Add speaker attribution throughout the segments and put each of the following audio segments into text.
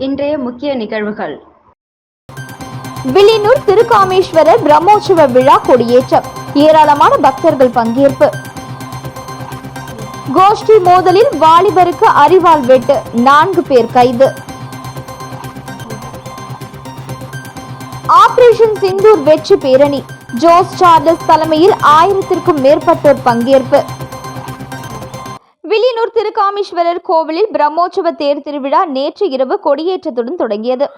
Speaker 1: இன்றைய முக்கிய நிகழ்வுகள்.
Speaker 2: வில்லியனூர் திருக்காமேஸ்வரர் பிரம்மோற்சவ விழா கொடியேற்றம், ஏராளமான பக்தர்கள் பங்கேற்பு. கோஷ்டி மோதலில் வாலிபருக்கு அரிவாள் வெட்டு, 4 பேர் கைது. ஆபரேஷன் சிந்தூர் வெற்றி பேரணி, ஜோஸ் சார்லஸ் தலைமையில் 1000க்கும் மேற்பட்டோர் பங்கேற்பு. வில்லியனூர் திருக்காமேஸ்வரர் கோவிலில் பிரம்மோற்சவ தேர் திருவிழா நேற்று இரவு கொடியேற்றத்துடன் தொடங்கியது.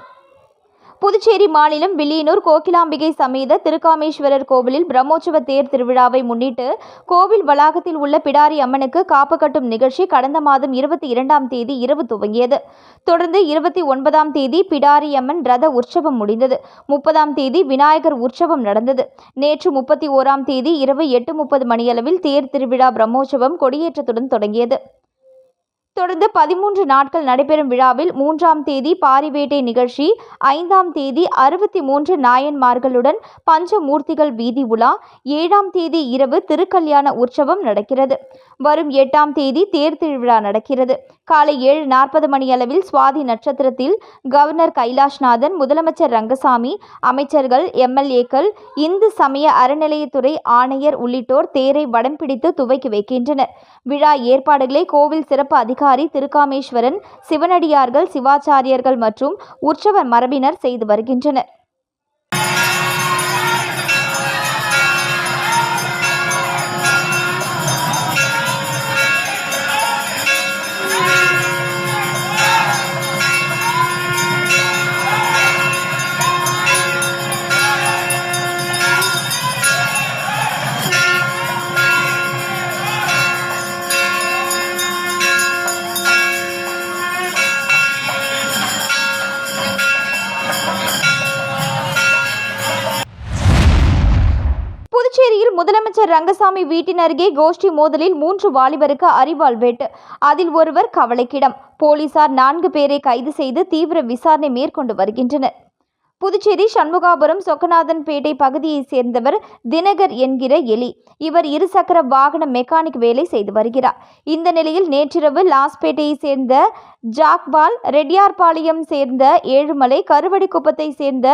Speaker 2: புதுச்சேரி மாநிலம் வில்லியனூர் கோகிலாம்பிகை சமேத திருக்காமேஸ்வரர் கோவிலில் பிரம்மோற்சவ தேர் திருவிழாவை முன்னிட்டு கோவில் வளாகத்தில் உள்ள பிடாரி அம்மனுக்கு காப்பு கட்டும் நிகழ்ச்சி கடந்த மாதம் 22ஆம் தேதி இரவு துவங்கியது. தொடர்ந்து 29ஆம் தேதி பிடாரி அம்மன் ரத உற்சவம் முடிந்தது. 30ஆம் தேதி விநாயகர் உற்சவம் நடந்தது. நேற்று 31ஆம் தேதி இரவு 8:30 மணியளவில் தேர் திருவிழா பிரம்மோற்சவம் கொடியேற்றத்துடன் தொடங்கியது. தொடர்ந்து 13 நாட்கள் நடைபெறும் விழாவில் 3ஆம் தேதி பாரிவேட்டை நிகழ்ச்சி, 5ஆம் தேதி 63 நாயன்மார்களுடன் பஞ்சமூர்த்திகள் வீதி உலா, 7ஆம் தேதி இரவு திருக்கல்யாண உற்சவம் நடக்கிறது. வரும் 8ஆம் தேதி தேர் திருவிழா நடக்கிறது. காலை 7:40 மணியளவில் சுவாதி நட்சத்திரத்தில் கவர்னர் கைலாஷ்நாதன், முதலமைச்சர் ரங்கசாமி, அமைச்சர்கள், எம்எல்ஏக்கள், இந்து சமய அறநிலையத்துறை ஆணையர் உள்ளிட்டோர் தேரை வடம் பிடித்து துவக்கி வைக்கின்றனர். விழா ஏற்பாடுகளை கோவில் சிறப்பு அதிகாரி திருக்காமேஸ்வரன், சிவனடியார்கள், சிவாச்சாரியர்கள் மற்றும் உற்சவ மரபினர் செய்து வருகின்றனர். புதுச்சேரியில் முதலமைச்சர் ரங்கசாமி வீட்டின் அருகே கோஷ்டி மோதலில் 3 வாலிபருக்கு அரிவாள் வெட்டு, அதில் ஒருவர் கவலைக்கிடம். போலீசார் 4 பேரை கைது செய்து தீவிர விசாரணை மேற்கொண்டு வருகின்றனர். புதுச்சேரி சண்முகாபுரம் சொக்கநாதன்பேட்டை பகுதியைச் சேர்ந்தவர் தினகர் என்கிற எலி. இவர் இருசக்கர வாகன மெக்கானிக் வேலை செய்து வருகிறார். இந்த நிலையில் நேற்றிரவு லாஸ்பேட்டையை சேர்ந்த ஜாக்பால், ரெட்டியார்பாளையம் சேர்ந்த ஏழுமலை, கருவடிக்குப்பத்தை சேர்ந்த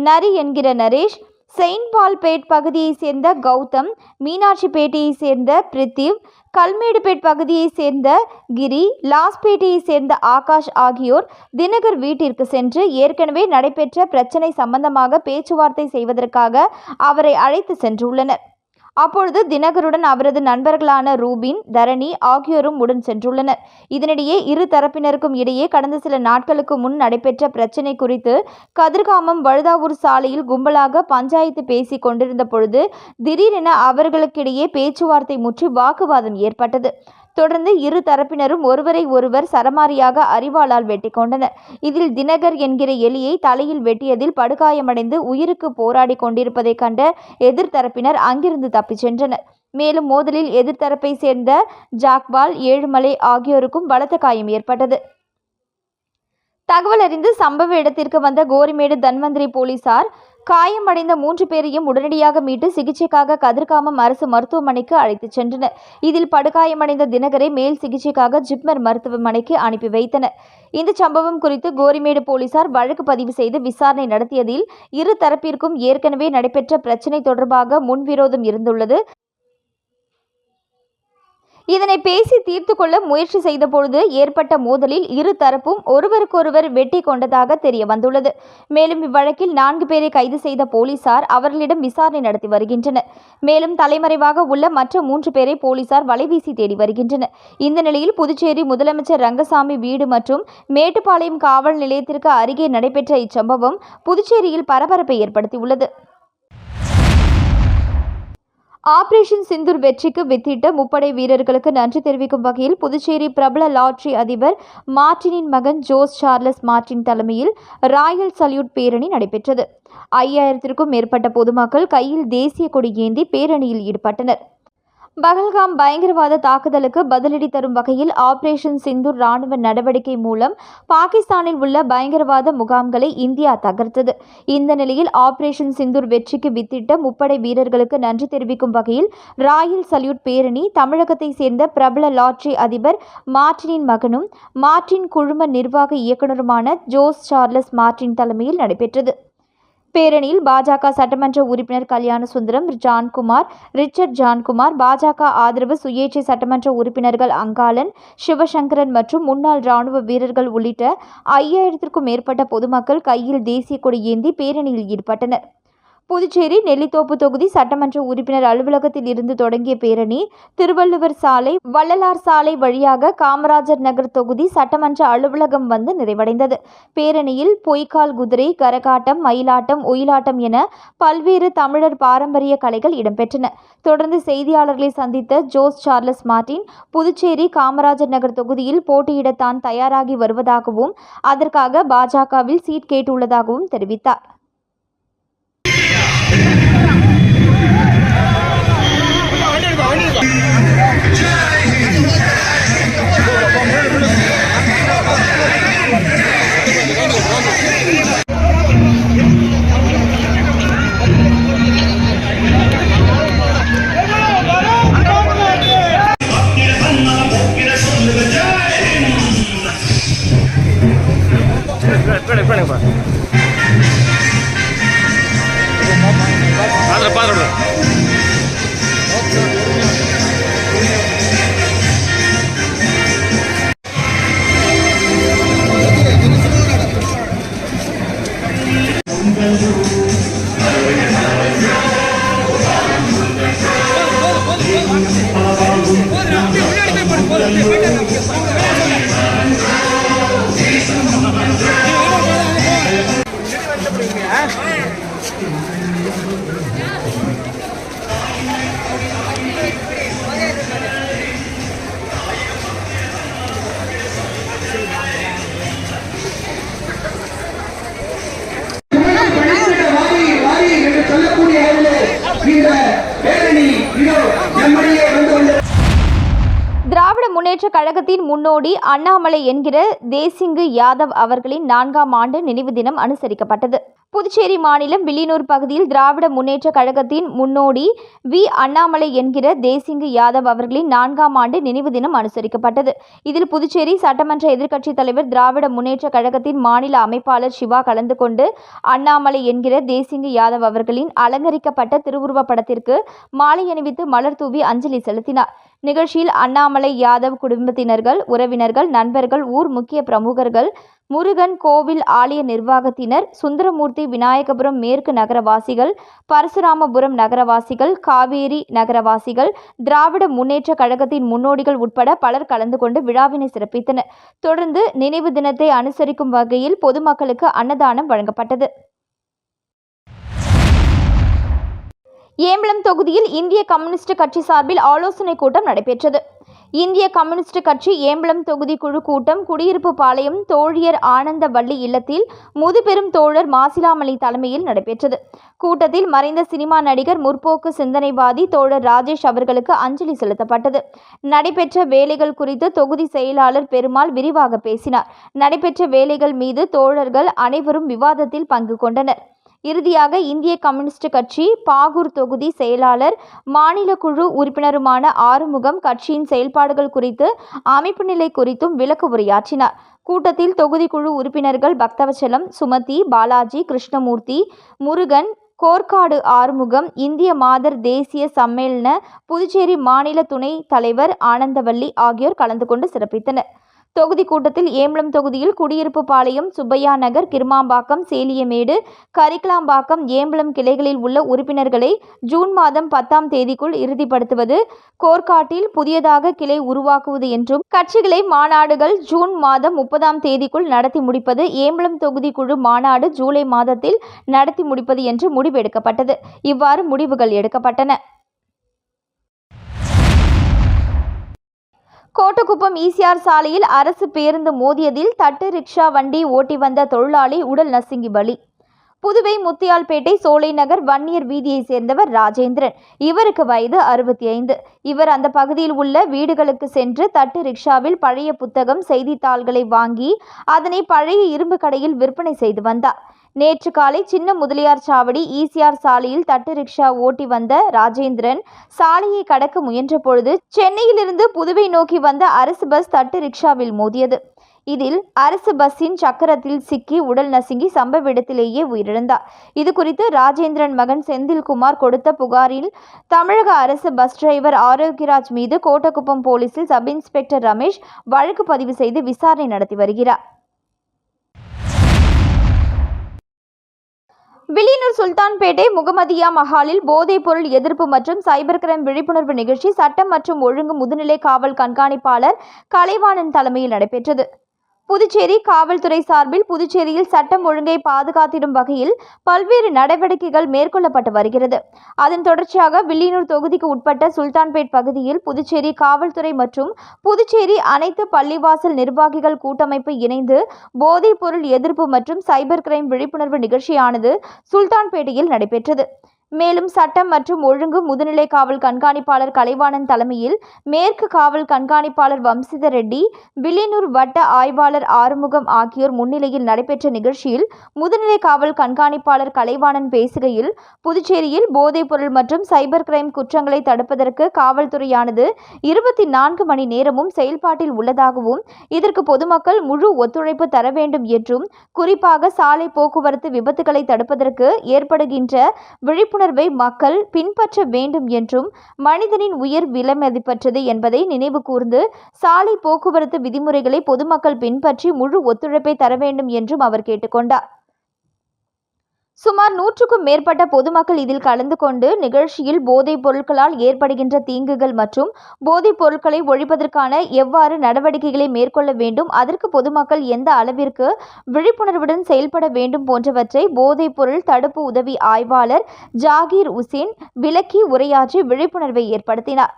Speaker 2: நரி என்கிற நரேஷ், செயின்ட்பால்பேட் பகுதியைச் சேர்ந்த கௌதம், மீனாட்சிப்பேட்டையைச் சேர்ந்த பிரித்திவ், கல்மேடுபேட் பகுதியைச் சேர்ந்த கிரி, லாஸ்பேட்டையைச் சேர்ந்த ஆகாஷ் ஆகியோர் தினகர் வீட்டிற்கு சென்று ஏற்கனவே நடைபெற்ற பிரச்சினை சம்பந்தமாக பேச்சுவார்த்தை செய்வதற்காக அவரை அழைத்து சென்றுள்ளனர். அப்பொழுது தினகருடன் அவரது நண்பர்களான ரூபின், தரணி ஆகியோரும் உடன் சென்றுள்ளனர். இதனிடையே இரு தரப்பினருக்கும் இடையே கடந்த சில நாட்களுக்கு முன் நடைபெற்ற பிரச்சினை குறித்து கதிர்காமம் வழுதாவூர் சாலையில் கும்பலாக பஞ்சாயத்து பேசி கொண்டிருந்த பொழுது திடீரென அவர்களுக்கிடையே பேச்சுவார்த்தை முற்றி வாக்குவாதம் ஏற்பட்டது. தொடர்ந்து இரு தரப்பினரும் ஒருவரை ஒருவர் சரமாரியாக அரிவாளால் வெட்டி கொண்டனர். இதில் தினகர் என்கிற எலியை தலையில் வெட்டியதில் படுகாயமடைந்து உயிருக்கு போராடி கொண்டிருப்பதை கண்ட எதிர்த்தரப்பினர் அங்கிருந்து தப்பிச் சென்றனர். மேலும் மோதலில் எதிர்த்தரப்பை சேர்ந்த ஜாக்பால், ஏழுமலை ஆகியோருக்கும் பலத்த காயம் ஏற்பட்டது. தகவல் அறிந்து சம்பவ இடத்திற்கு வந்த கோரிமேடு தன்வந்திரி போலீசார் காயமடைந்த 3 பேரையும் உடனடியாக மீட்டு சிகிச்சைக்காக கதிர்காமம் அரசு மருத்துவமனைக்கு அழைத்துச் சென்றனர். இதில் படுகாயமடைந்த தினகரை மேல் சிகிச்சைக்காக ஜிப்மர் மருத்துவமனைக்கு அனுப்பி வைத்தனர். இந்த சம்பவம் குறித்து கோரிமேடு போலீசார் வழக்கு பதிவு செய்து விசாரணை நடத்தியதில் இரு தரப்பிற்கும் ஏற்கனவே நடைபெற்ற பிரச்சினை தொடர்பாக முன்விரோதம் இருந்துள்ளது. இதனை பேசி தீர்த்து கொள்ள முயற்சி செய்த பொழுது ஏற்பட்ட மோதலில் இரு தரப்பும் ஒருவருக்கொருவர் வெட்டி கொண்டதாக தெரிய வந்துள்ளது. மேலும் இவ்வழக்கில் 4 பேரை கைது செய்த போலீசார் அவர்களிடம் விசாரணை நடத்தி வருகின்றனர். மேலும் தலைமறைவாக உள்ள மற்ற 3 பேரை போலீசார் வலைவீசி தேடி வருகின்றனர். இந்த நிலையில் புதுச்சேரி முதலமைச்சர் ரங்கசாமி வீடு மற்றும் மேட்டுப்பாளையம் காவல் நிலையத்திற்கு அருகே நடைபெற்ற இச்சம்பவம் புதுச்சேரியில் பரபரப்பை ஏற்படுத்தியுள்ளது. ஆபரேஷன் சிந்தூர் வெற்றிக்கு வித்திட்ட முப்படை வீரர்களுக்கு நன்றி தெரிவிக்கும் வகையில் புதுச்சேரி பிரபல லாட்டரி அதிபர் மார்டினின் மகன் ஜோஸ் சார்லஸ் மார்டின் தலைமையில் ராயல் சல்யூட் பேரணி நடைபெற்றது. 5000க்கும் மேற்பட்ட பொதுமக்கள் கையில் தேசிய கொடி ஏந்தி பேரணியில் ஈடுபட்டனர். பகல்காம் பயங்கரவாத தாக்குதலுக்கு பதிலடி தரும் வகையில் ஆபரேஷன் சிந்தூர் ராணுவ நடவடிக்கை மூலம் பாகிஸ்தானில் உள்ள பயங்கரவாத முகாம்களை இந்தியா தகர்த்தது. இந்த நிலையில் ஆபரேஷன் சிந்தூர் வெற்றிக்கு வித்திட்ட முப்படை வீரர்களுக்கு நன்றி தெரிவிக்கும் வகையில் ராயல் சல்யூட் பேரணி தமிழகத்தை சேர்ந்த பிரபல லாட்டரி அதிபர் மார்டினின் மகனும் மார்டின் குழும நிர்வாக இயக்குநருமான ஜோஸ் சார்லஸ் மார்டின் தலைமையில் நடைபெற்றது. பேரணியில் பாஜக சட்டமன்ற உறுப்பினர் கல்யாண சுந்தரம், ஜான்குமார், ரிச்சர்ட் ஜான்குமார், பாஜக ஆதரவு சுயேட்சை சட்டமன்ற உறுப்பினர்கள் அங்காளன், சிவசங்கரன் மற்றும் முன்னாள் ராணுவ வீரர்கள் உள்ளிட்ட 5000க்கும் மேற்பட்ட பொதுமக்கள் கையில் தேசிய கொடி ஏந்தி பேரணியில் ஈடுபட்டனர். புதுச்சேரி நெல்லித்தோப்பு தொகுதி சட்டமன்ற உறுப்பினர் அலுவலகத்தில் இருந்து தொடங்கிய பேரணி திருவள்ளுவர் சாலை, வள்ளலார் சாலை வழியாக காமராஜர் நகர் தொகுதி சட்டமன்ற அலுவலகம் வந்து நிறைவடைந்தது. பேரணியில் பொய்க்கால் குதிரை, கரகாட்டம், மயிலாட்டம், ஒயிலாட்டம் என பல்வேறு தமிழர் பாரம்பரிய கலைகள் இடம்பெற்றன. தொடர்ந்து செய்தியாளர்களை சந்தித்த Jose Charles Martin, Puducherry Kamarajar Nagar தொகுதியில் போட்டியிட தான் தயாராகி வருவதாகவும் அதற்காக பாஜகவில் சீட் கேட்டுள்ளதாகவும் தெரிவித்தார். திராவிட முன்னேற்ற கழகத்தின் முன்னோடி அண்ணாமலை என்கிற தேசிங்கு யாதவ் அவர்களின் 4ஆம் ஆண்டு நினைவு தினம் அனுசரிக்கப்பட்டது. புதுச்சேரி மாநிலம் வில்லியனூர் பகுதியில் திராவிட முன்னேற்ற கழகத்தின் முன்னோடி அண்ணாமலை என்கிற தேசிங்கு யாதவ் அவர்களின் 4ஆம் ஆண்டு நினைவு தினம் அனுசரிக்கப்பட்டது. இதில் புதுச்சேரி சட்டமன்ற எதிர்க்கட்சித் தலைவர், திராவிட முன்னேற்ற கழகத்தின் மாநில அமைப்பாளர் சிவா கலந்து கொண்டு அண்ணாமலை என்கிற தேசிங்கு யாதவ் அவர்களின் அலங்கரிக்கப்பட்ட திருவுருவப் படத்திற்கு மாலை அணிவித்து மலர் தூவி அஞ்சலி செலுத்தினார். நிகழ்ச்சியில் அண்ணாமலை யாதவ் குடும்பத்தினர்கள், உறவினர்கள், நண்பர்கள், ஊர் முக்கிய பிரமுகர்கள், முருகன் கோவில் ஆலய நிர்வாகத்தினர், சுந்தரமூர்த்தி விநாயகபுரம் மேற்கு நகரவாசிகள், பரசுராமபுரம் நகரவாசிகள், காவேரி நகரவாசிகள், திராவிட முன்னேற்ற கழகத்தின் முன்னோடிகள் உட்பட பலர் கலந்து கொண்டு விழாவினை சிறப்பித்தனர். தொடர்ந்து நினைவு தினத்தை அனுசரிக்கும் வகையில் பொதுமக்களுக்கு அன்னதானம் வழங்கப்பட்டது. ஏம்பலம் தொகுதியில் இந்திய கம்யூனிஸ்ட் கட்சி சார்பில் ஆலோசனை கூட்டம் நடைபெற்றது. இந்திய கம்யூனிஸ்ட் கட்சி ஏம்பலம் தொகுதி குழு கூட்டம் குடியிருப்பு பாளையம் தோழியர் ஆனந்தவள்ளி இல்லத்தில் முதுபெரும் தோழர் மாசிலாமணி தலைமையில் நடைபெற்றது. கூட்டத்தில் மறைந்த சினிமா நடிகர், முற்போக்கு சிந்தனைவாதி தோழர் ராஜேஷ் அவர்களுக்கு அஞ்சலி செலுத்தப்பட்டது. நடைபெற்ற வேலைகள் குறித்து தொகுதி செயலாளர் பெருமாள் விரிவாக பேசினார். நடைபெற்ற வேலைகள் மீது தோழர்கள் அனைவரும் விவாதத்தில் பங்கு கொண்டனர். இறுதியாக இந்திய கம்யூனிஸ்ட் கட்சி பாகூர் தொகுதி செயலாளர், மாநில குழு உறுப்பினருமான ஆறுமுகம் கட்சியின் செயல்பாடுகள் குறித்து, அமைப்பு நிலை குறித்தும் விளக்க உரையாற்றினார். கூட்டத்தில் தொகுதி குழு உறுப்பினர்கள் பக்தவச்சலம், சுமதி, பாலாஜி, கிருஷ்ணமூர்த்தி, முருகன், கோர்க்காடு ஆறுமுகம், இந்திய மாதர் தேசிய சம்மேளன புதுச்சேரி மாநில துணை தலைவர் ஆனந்தவள்ளி ஆகியோர் கலந்து கொண்டு சிறப்பித்தனர். தொகுதி கூட்டத்தில் ஏம்பலம் தொகுதியில் குடியிருப்பு பாளையம், சுப்பையா நகர், கிருமாம்பாக்கம், சேலியமேடு, கரிக்கலாம்பாக்கம், ஏம்பலம் கிளைகளில் உள்ள உறுப்பினர்களை ஜூன் மாதம் 10ஆம் தேதிக்குள் இறுதிப்படுத்துவது, கோர்க்காட்டில் புதியதாக கிளை உருவாக்குவது என்றும், கட்சிகளை மாநாடுகள் ஜூன் மாதம் 30ஆம் தேதிக்குள் நடத்தி முடிப்பது, ஏம்பலம் தொகுதி குழு மாநாடு ஜூலை மாதத்தில் நடத்தி முடிப்பது என்று முடிவெடுக்கப்பட்டது. இவ்வாறு முடிவுகள் எடுக்கப்பட்டன. கோட்டக்குப்பம் ஈசிஆர் சாலையில் அரசு பேருந்து மோதியதில் தட்டு ரிக்ஷா வண்டி ஓட்டி வந்த தொழிலாளி உடல் நசுங்கி பலி. புதுவை முத்தியால்பேட்டை சோலை நகர் வன்னியர் வீதியை சேர்ந்தவர் ராஜேந்திரன். இவருக்கு வயது 65. இவர் அந்த பகுதியில் உள்ள வீடுகளுக்கு சென்று தட்டு ரிக்ஷாவில் பழைய புத்தகம், செய்தித்தாள்களை வாங்கி அதனை பழைய இரும்பு கடையில் விற்பனை செய்து வந்தார். நேற்று காலை சின்ன முதலியார் சாவடி ஈசிஆர் சாலையில் தட்டு ரிக்ஷா ஓட்டி வந்த ராஜேந்திரன் சாலையை கடக்க முயன்ற பொழுது சென்னையிலிருந்து புதுவை நோக்கி வந்த அரசு பஸ் தட்டு ரிக்ஷாவில் மோதியது. இதில் அரசு பஸ்ஸின் சக்கரத்தில் சிக்கி உடல் நசுங்கி சம்பவ இடத்திலேயே உயிரிழந்தார். இதுகுறித்து ராஜேந்திரன் மகன் செந்தில்குமார் கொடுத்த புகாரில் தமிழக அரசு பஸ் டிரைவர் ஆரோக்கியராஜ் மீது கோட்டக்குப்பம் போலீசில் சப் இன்ஸ்பெக்டர் ரமேஷ் வழக்கு பதிவு செய்து விசாரணை நடத்தி வருகிறார். வில்லியனூர் சுல்தான்பேட்டை முகமதியா மஹாலில் போதைப் பொருள் எதிர்ப்பு மற்றும் சைபர் கிரைம் விழிப்புணர்வு நிகழ்ச்சி சட்டம் மற்றும் ஒழுங்கு முதுநிலை காவல் கண்காணிப்பாளர் கலைவாணன் தலைமையில் நடைபெற்றது. புதுச்சேரி காவல்துறை சார்பில் புதுச்சேரியில் சட்டம் ஒழுங்கை பாதுகாத்திடும் வகையில் பல்வேறு நடவடிக்கைகள் மேற்கொள்ளப்பட்டு வருகிறது. அதன் தொடர்ச்சியாக வில்லியனூர் தொகுதிக்கு உட்பட்ட சுல்தான்பேட் பகுதியில் புதுச்சேரி காவல்துறை மற்றும் புதுச்சேரி அனைத்து பள்ளிவாசல் நிர்வாகிகள் கூட்டமைப்பு இணைந்து போதைப் பொருள் எதிர்ப்பு மற்றும் சைபர் கிரைம் விழிப்புணர்வு நிகழ்ச்சியானது சுல்தான்பேட்டையில் நடைபெற்றது. மேலும் சட்டம் மற்றும் ஒழுங்கு முதுநிலை காவல் கண்காணிப்பாளர் கலைவாணன் தலைமையில் மேற்கு காவல் கண்காணிப்பாளர் வம்சிதர் ரெட்டி, வில்லியனூர் வட்ட ஆய்வாளர் ஆறுமுகம் ஆகியோர் முன்னிலையில் நடைபெற்ற நிகழ்ச்சியில் முதுநிலை காவல் கண்காணிப்பாளர் கலைவாணன் பேசுகையில், புதுச்சேரியில் போதைப் பொருள் மற்றும் சைபர் கிரைம் குற்றங்களை தடுப்பதற்கு காவல்துறையானது 24 மணி நேரமும் செயல்பாட்டில் உள்ளதாகவும் இதற்கு பொதுமக்கள் முழு ஒத்துழைப்பு தர வேண்டும் என்றும், குறிப்பாக சாலை போக்குவரத்து விபத்துகளை தடுப்பதற்கு ஏற்படுகின்ற விழிப்புணர்வை மக்கள் பின்பற்ற வேண்டும் என்றும், மனிதனின் உயிர் விலைமதிப்பற்றது என்பதை நினைவு கூர்ந்து சாலை போக்குவரத்து விதிமுறைகளை பொதுமக்கள் பின்பற்றி முழு ஒத்துழைப்பை தர வேண்டும் என்றும் அவர் கேட்டுக்கொண்டார். சுமார் 100க்கும் மேற்பட்ட பொதுமக்கள் இதில் கலந்து கொண்டு நிகழ்ச்சியில் போதைப் பொருட்களால் ஏற்படுகின்ற தீங்குகள் மற்றும் போதைப் பொருட்களை ஒழிப்பதற்கான எவ்வாறு நடவடிக்கைகளை மேற்கொள்ள வேண்டும், அதற்கு பொதுமக்கள் எந்த அளவிற்கு விழிப்புணர்வுடன் செயல்பட வேண்டும் போன்றவற்றை போதைப் பொருள் தடுப்பு உதவி ஆய்வாளர் ஜாகீர் உசேன் விளக்கி உரையாற்றி விழிப்புணர்வை ஏற்படுத்தினார்.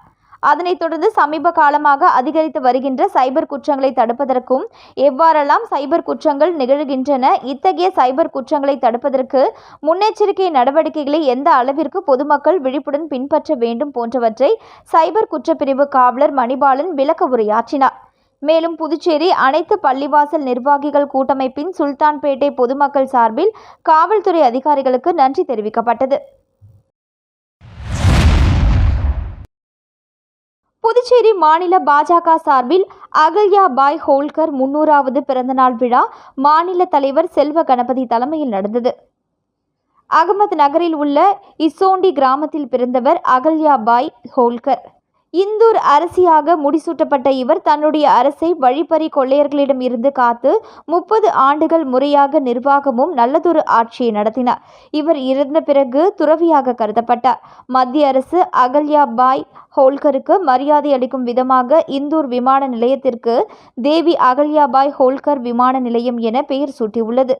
Speaker 2: அதனைத் தொடர்ந்து சமீப காலமாக அதிகரித்து வருகின்ற சைபர் குற்றங்களை தடுப்பதற்கும், எவ்வாறெல்லாம் சைபர் குற்றங்கள் நிகழ்கின்றன, இத்தகைய சைபர் குற்றங்களை தடுப்பதற்கு முன்னெச்சரிக்கை நடவடிக்கைகளை எந்த அளவிற்கு பொதுமக்கள் விழிப்புடன் பின்பற்ற வேண்டும் போன்றவற்றை சைபர் குற்றப்பிரிவு காவலர் மணிபாலன் விளக்க உரையாற்றினார். மேலும் புதுச்சேரி அனைத்து பள்ளிவாசல் நிர்வாகிகள் கூட்டமைப்பின் சுல்தான்பேட்டை பொதுமக்கள் சார்பில் காவல்துறை அதிகாரிகளுக்கு நன்றி தெரிவிக்கப்பட்டது. புதுச்சேரி மாநில பாஜக சார்பில் அகல்யா பாய் ஹோல்கர் 300வது பிறந்தநாள் விழா மாநில தலைவர் செல்வ கணபதி தலைமையில் நடந்தது. அகமது நகரில் உள்ள இசோண்டி கிராமத்தில் பிறந்தவர் அகல்யா பாய் ஹோல்கர். இந்தூர் அரசியாக முடிசூட்டப்பட்ட இவர் தன்னுடைய அரசை வழிப்பறி கொள்ளையர்களிடம் இருந்து காத்து 30 ஆண்டுகள் முறையாக நிர்வாகமும் நல்லதொரு ஆட்சியை நடத்தினார். இவர் இறந்த பிறகு துறவியாக கருதப்பட்டார். மத்திய அரசு அகல்யா பாய் ஹோல்கருக்கு மரியாதை அளிக்கும் விதமாக இந்தூர் விமான நிலையத்திற்கு தேவி அகல்யா பாய் ஹோல்கர் விமான நிலையம் என பெயர் சூட்டியுள்ளது.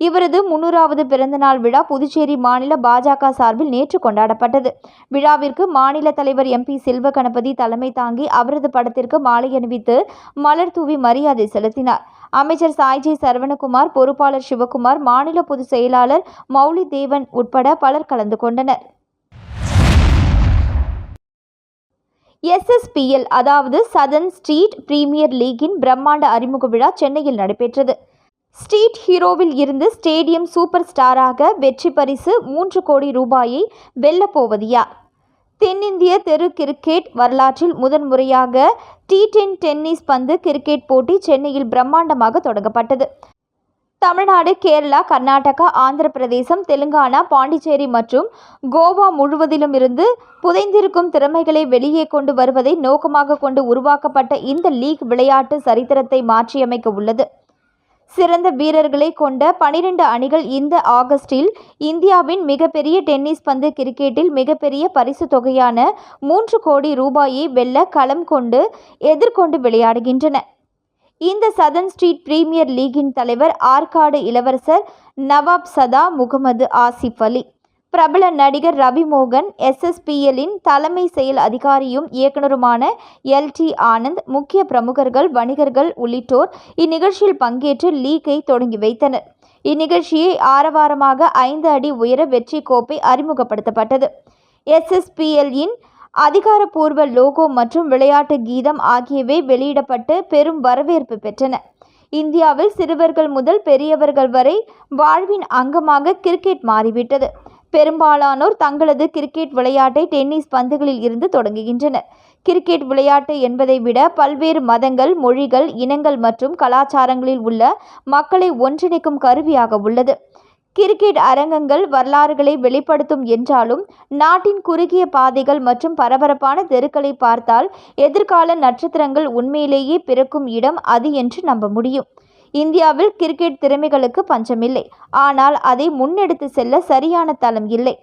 Speaker 2: இவரது 300வது பிறந்தநாள் விழா புதுச்சேரி மாநில பாஜக சார்பில் நேற்று கொண்டாடப்பட்டது. விழாவிற்கு மாநில தலைவர் MP செல்வ கணபதி தலைமை தாங்கி அவரது படத்திற்கு மாலை அணிவித்து மலர் தூவி மரியாதை செலுத்தினார். அமைச்சர் சாய்ஜி சரவணகுமார், பொறுப்பாளர் சிவகுமார், மாநில பொதுச் செயலாளர் மௌலி தேவன் உட்பட பலர் கலந்து கொண்டனர். SSPL அதாவது சதர்ன் ஸ்ட்ரீட் பிரீமியர் லீக்கின் பிரம்மாண்ட அறிமுக விழா சென்னையில் நடைபெற்றது. ஸ்ட்ரீட் ஹீரோவில் இருந்து ஸ்டேடியம் சூப்பர் ஸ்டாராக வெற்றி பரிசு 3 கோடி ரூபாயை வெல்லப்போவது யார்? தென்னிந்திய தெரு கிரிக்கெட் வரலாற்றில் முதன்முறையாக T10 டென்னிஸ் பந்து கிரிக்கெட் போட்டி சென்னையில் பிரம்மாண்டமாக தொடங்கப்பட்டது. தமிழ்நாடு, கேரளா, கர்நாடகா, ஆந்திர பிரதேசம், தெலுங்கானா, பாண்டிச்சேரி மற்றும் கோவா முழுவதிலும் இருந்து புதைந்திருக்கும் திறமைகளை வெளியே கொண்டு வருவதை நோக்கமாக கொண்டு உருவாக்கப்பட்ட இந்த லீக் விளையாட்டு சரித்திரத்தை மாற்றியமைக்க உள்ளது. சிறந்த வீரர்களை கொண்ட 12 அணிகள் இந்த ஆகஸ்டில் இந்தியாவின் மிகப்பெரிய டென்னிஸ் பந்து கிரிக்கெட்டில் மிகப்பெரிய பரிசு தொகையான 3 கோடி ரூபாயை வெல்ல களம் கொண்டு எதிர்கொண்டு விளையாடுகின்றன. இந்த சதர்ன் ஸ்ட்ரீட் பிரீமியர் லீக்கின் தலைவர் ஆற்காடு இளவரசர் நவாப் சதா முகமது ஆசிப் அலி, பிரபல நடிகர் ரவி மோகன், SSPLஇன் தலைமை செயல் அதிகாரியும் இயக்குநருமான LT ஆனந்த், முக்கிய பிரமுகர்கள், வணிகர்கள் உள்ளிட்டோர் இந்நிகழ்ச்சியில் பங்கேற்று லீக்கை தொடங்கி வைத்தனர். இந்நிகழ்ச்சியை ஆரவாரமாக 5 அடி உயர வெற்றி கோப்பை அறிமுகப்படுத்தப்பட்டது. SSPL-இன் அதிகாரப்பூர்வ லோகோ மற்றும் விளையாட்டு கீதம் ஆகியவை வெளியிடப்பட்டு பெரும் வரவேற்பு பெற்றன. இந்தியாவில் சிறுவர்கள் முதல் பெரியவர்கள் வரை வாழ்வின் அங்கமாக கிரிக்கெட் மாறிவிட்டது. பெரும்பாலானோர் தங்களது கிரிக்கெட் விளையாட்டை டென்னிஸ் பந்துகளில் இருந்து தொடங்குகின்றனர். கிரிக்கெட் விளையாட்டு என்பதை விட பல்வேறு மதங்கள், மொழிகள், இனங்கள் மற்றும் கலாச்சாரங்களில் உள்ள மக்களை ஒன்றிணைக்கும் கருவியாக உள்ளது. கிரிக்கெட் அரங்கங்கள் வரலாறுகளை வெளிப்படுத்தும் என்றாலும் நாட்டின் குறுகிய பாதைகள் மற்றும் பரபரப்பான தெருக்களை பார்த்தால் எதிர்கால நட்சத்திரங்கள் உண்மையிலேயே பிறக்கும் இடம் அது என்று நம்ப முடியும். இந்தியாவில் கிரிக்கெட் திறமைகளுக்கு பஞ்சமில்லை. ஆனால் அதை முன்னெடுத்து செல்ல சரியான தளம் இல்லை.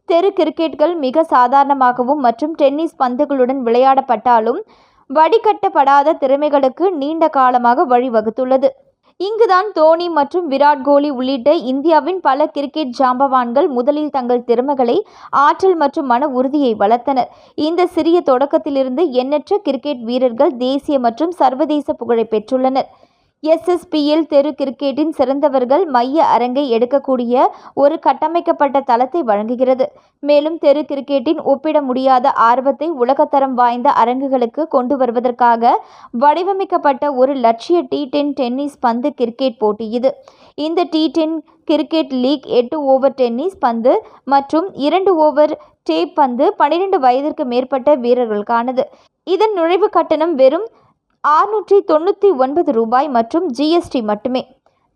Speaker 2: தெரு கிரிக்கெட்கள் மிக சாதாரணமாகவும் மற்றும் டென்னிஸ் பந்துகளுடன் விளையாடப்பட்டாலும் வடிகட்டப்படாத திறமைகளுக்கு நீண்ட காலமாக வழிவகுத்துள்ளது. இங்குதான் தோனி மற்றும் விராட் கோலி உள்ளிட்ட இந்தியாவின் பல கிரிக்கெட் ஜாம்பவான்கள் முதலில் தங்கள் திறமைகளை, ஆற்றல் மற்றும் மன உறுதியை வளர்த்தனர். இந்த சிறிய தொடக்கத்திலிருந்து எண்ணற்ற கிரிக்கெட் வீரர்கள் தேசிய மற்றும் சர்வதேச புகழை பெற்றுள்ளனர். SSPL தெரு கிரிக்கெட்டின் சிறந்தவர்கள் மைய அரங்கை எடுக்கக்கூடிய ஒரு கட்டமைக்கப்பட்ட தளத்தை வழங்குகிறது. மேலும் தெரு கிரிக்கெட்டின் ஒப்பிட முடியாத ஆர்வத்தை உலகத்தரம் வாய்ந்த அரங்குகளுக்கு கொண்டு வருவதற்காக வடிவமைக்கப்பட்ட ஒரு லட்சிய T10 டென்னிஸ் பந்து கிரிக்கெட் போட்டி இது. இந்த T10 cricket league 8 over tennis பந்து மற்றும் 2 ஓவர் டேப் பந்து 12 வயதிற்கு மேற்பட்ட வீரர்களுக்கானது. இதன் நுழைவு கட்டணம் வெறும் ₹699 மற்றும் GST மட்டுமே.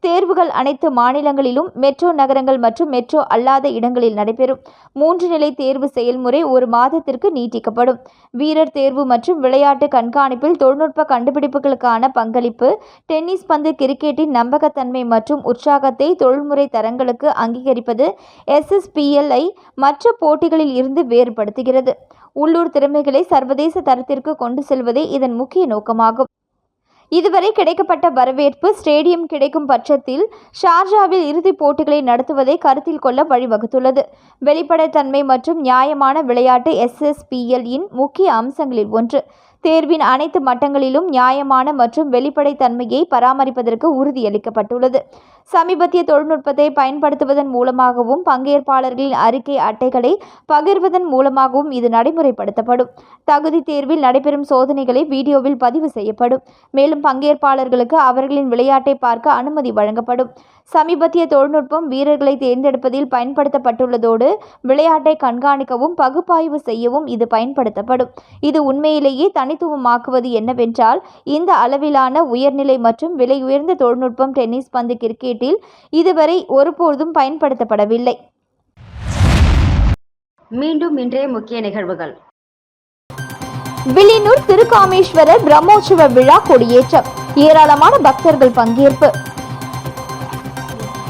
Speaker 2: தேர்வுகள் அனைத்து மாநிலங்களிலும் மெட்ரோ நகரங்கள் மற்றும் மெட்ரோ அல்லாத இடங்களில் நடைபெறும். 3 நிலை தேர்வு செயல்முறை 1 மாதத்திற்கு நீட்டிக்கப்படும். வீரர் தேர்வு மற்றும் விளையாட்டு கண்காணிப்பில் தொழில்நுட்ப கண்டுபிடிப்புகளுக்கான பங்களிப்பு டென்னிஸ் பந்து கிரிக்கெட்டின் நம்பகத்தன்மை மற்றும் உற்சாகத்தை தொழில்முறை தரங்களுக்கு அங்கீகரிப்பது SSPL-ஐ மற்ற போட்டிகளில் இருந்து வேறுபடுத்துகிறது. உள்ளூர் திறமைகளை சர்வதேச தரத்திற்கு கொண்டு செல்வதே இதன் முக்கிய நோக்கமாகும். இதுவரை கிடைக்கப்பட்ட வரவேற்பு ஸ்டேடியம் கிடைக்கும் பட்சத்தில் ஷார்ஜாவில் இறுதிப் போட்டிகளை நடத்துவதை கருத்தில் கொள்ள வழிவகுத்துள்ளது. வெளிப்படைத்தன்மை மற்றும் நியாயமான விளையாட்டு SSPL-இன் முக்கிய அம்சங்களில் ஒன்று. தேர்வின் அனைத்து மட்டங்களிலும் நியாயமான மற்றும் வெளிப்படைத்தன்மையை பராமரிப்பதற்கு உறுதியளிக்கப்பட்டுள்ளது. சமீபத்திய தொழில்நுட்பத்தை பயன்படுத்துவதன் மூலமாகவும் பங்கேற்பாளர்களின் அறிக்கை அட்டைகளை பகிர்வதன் மூலமாகவும் இது நடைமுறைப்படுத்தப்படும். தகுதி தேர்வில் நடைபெறும் சோதனைகளை வீடியோவில் பதிவு செய்யப்படும். மேலும் பங்கேற்பாளர்களுக்கு அவர்களின் விளையாட்டை பார்க்க அனுமதி வழங்கப்படும். சமீபத்திய தொழில்நுட்பம் வீரர்களை தேர்ந்தெடுப்பதில் பயன்படுத்தப்பட்டுள்ளதோடு விளையாட்டை கண்காணிக்கவும் பகுப்பாய்வு செய்யவும் இது பயன்படுத்தப்படும். இது உண்மையிலேயே தனித்துவமாக்குவது என்னவென்றால் இந்த அளவிலான உயர்நிலை மற்றும் விலை உயர்ந்த தொழில்நுட்பம் டென்னிஸ் பந்து கிரிக்கெட்டில் இதுவரை ஒருபோதும் பயன்படுத்தப்படவில்லை.
Speaker 1: மீண்டும் இன்றைய முக்கிய நிகழ்வுகள்.
Speaker 2: வில்லியனூர் திருக்காமேஸ்வரர் பிரம்மோற்சவ விழா கொடியேற்றம். ஏராளமான பக்தர்கள் பங்கேற்பு.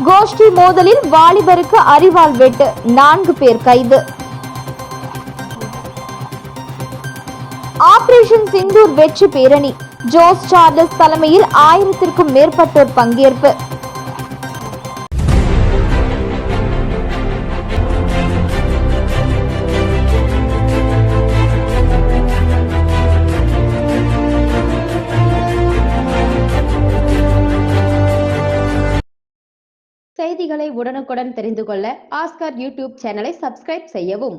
Speaker 2: கோஷ்டி மோதலில் வாலிபருக்கு அரிவாள் வெட்டு, 4 பேர் கைது. ஆபரேஷன் சிந்தூர் வெற்றி பேரணி. ஜோஸ் சார்லஸ் தலைமையில் 1000க்கும் மேற்பட்டோர் பங்கேற்பு.
Speaker 1: செய்திகளை உடனுக்குடன் தெரிந்து கொள்ள ஆஸ்கார் யூடியூப் சேனலை சப்ஸ்கிரைப் செய்யவும்.